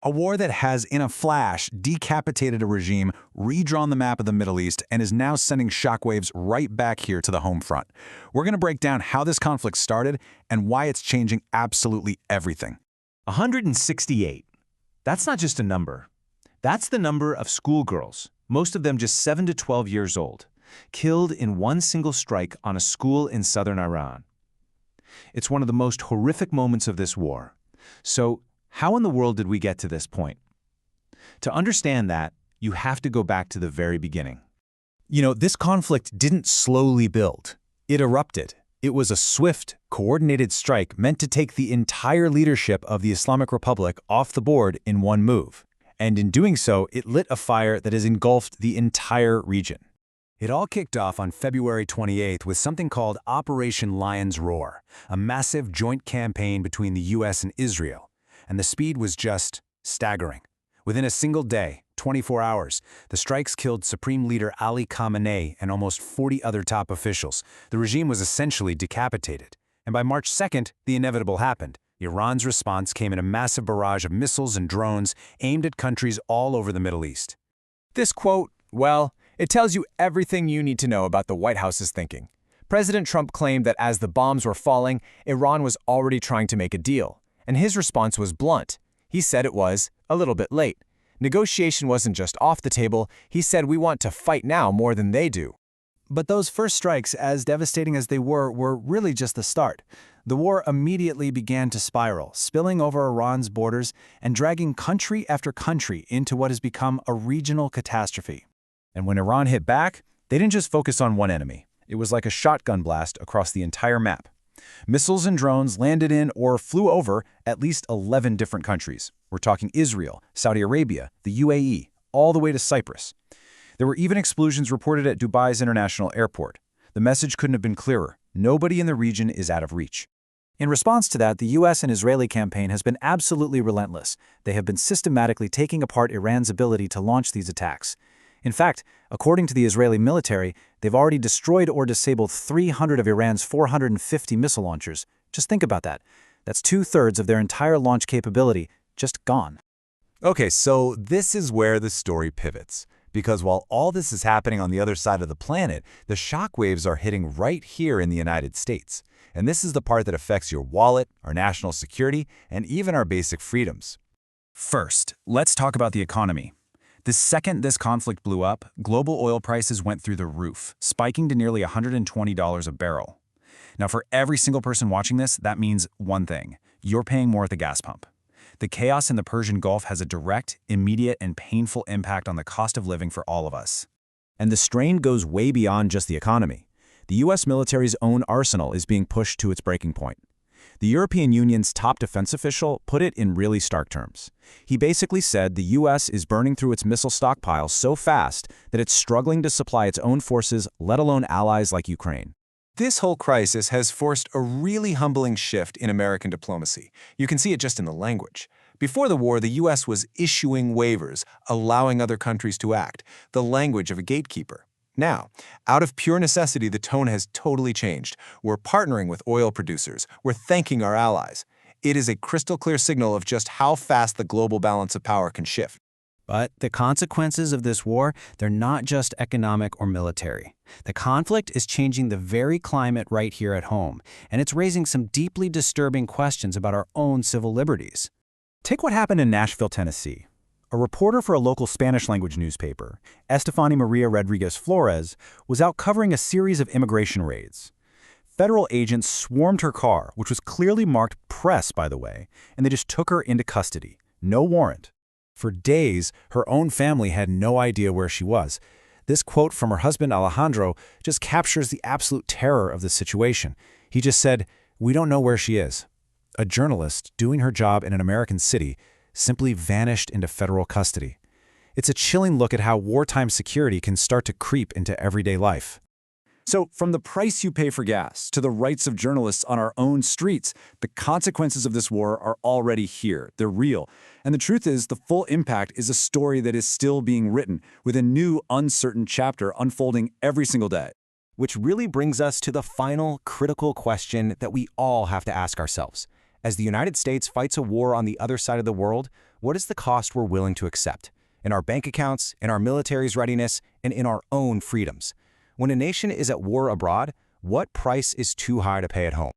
A war that has, in a flash, decapitated a regime, redrawn the map of the Middle East, and is now sending shockwaves right back here to the home front. We're going to break down how this conflict started and why it's changing absolutely everything. 168. That's not just a number. That's the number of schoolgirls, most of them just 7 to 12 years old, killed in one single strike on a school in southern Iran. It's one of the most horrific moments of this war. So, how in the world did we get to this point? To understand that, you have to go back to the very beginning. This conflict didn't slowly build. It erupted. It was a swift, coordinated strike meant to take the entire leadership of the Islamic Republic off the board in one move. And in doing so, it lit a fire that has engulfed the entire region. It all kicked off on February 28th with something called Operation Lion's Roar, a massive joint campaign between the U.S. and Israel. And the speed was just staggering. Within a single day, 24 hours, the strikes killed Supreme Leader Ali Khamenei and almost 40 other top officials. The regime was essentially decapitated. And by March 2nd, the inevitable happened. Iran's response came in a massive barrage of missiles and drones aimed at countries all over the Middle East. This quote, well, it tells you everything you need to know about the White House's thinking. President Trump claimed that as the bombs were falling, Iran was already trying to make a deal. And his response was blunt. He said it was a little bit late. Negotiation wasn't just off the table. He said we want to fight now more than they do. But those first strikes, as devastating as they were really just the start. The war immediately began to spiral, spilling over Iran's borders and dragging country after country into what has become a regional catastrophe. And when Iran hit back, they didn't just focus on one enemy. It was like a shotgun blast across the entire map. Missiles and drones landed in or flew over at least 11 different countries. We're talking Israel, Saudi Arabia, the UAE, all the way to Cyprus. There were even explosions reported at Dubai's international airport. The message couldn't have been clearer. Nobody in the region is out of reach. In response to that, the U.S. and Israeli campaign has been absolutely relentless. They have been systematically taking apart Iran's ability to launch these attacks. In fact, according to the Israeli military, they've already destroyed or disabled 300 of Iran's 450 missile launchers. Just think about that. That's 2/3 of their entire launch capability just gone. Okay, so this is where the story pivots. Because while all this is happening on the other side of the planet, the shockwaves are hitting right here in the United States. And this is the part that affects your wallet, our national security, and even our basic freedoms. First, let's talk about the economy. The second this conflict blew up, global oil prices went through the roof, spiking to nearly $120 a barrel. Now, for every single person watching this, that means one thing. You're paying more at the gas pump. The chaos in the Persian Gulf has a direct, immediate, and painful impact on the cost of living for all of us. And the strain goes way beyond just the economy. The U.S. military's own arsenal is being pushed to its breaking point. The European Union's top defense official put it in really stark terms. He basically said the U.S. is burning through its missile stockpiles so fast that it's struggling to supply its own forces, let alone allies like Ukraine. This whole crisis has forced a really humbling shift in American diplomacy. You can see it just in the language. Before the war, the U.S. was issuing waivers, allowing other countries to act, the language of a gatekeeper. Now, out of pure necessity, the tone has totally changed. We're partnering with oil producers. We're thanking our allies. It is a crystal clear signal of just how fast the global balance of power can shift. But the consequences of this war, they're not just economic or military. The conflict is changing the very climate right here at home, and it's raising some deeply disturbing questions about our own civil liberties. Take what happened in Nashville, Tennessee. A reporter for a local Spanish-language newspaper, Estefany Maria Rodriguez Flores, was out covering a series of immigration raids. Federal agents swarmed her car, which was clearly marked press, by the way, and they just took her into custody. No warrant. For days, her own family had no idea where she was. This quote from her husband Alejandro just captures the absolute terror of the situation. He just said, "We don't know where she is." A journalist doing her job in an American city simply vanished into federal custody. It's a chilling look at how wartime security can start to creep into everyday life. So, from the price you pay for gas to the rights of journalists on our own streets, the consequences of this war are already here. They're real. And the truth is, the full impact is a story that is still being written, with a new, uncertain chapter unfolding every single day. Which really brings us to the final, critical question that we all have to ask ourselves. As the United States fights a war on the other side of the world, What is the cost we're willing to accept? In our bank accounts, in our military's readiness, and in our own freedoms. When a nation is at war abroad, what price is too high to pay at home?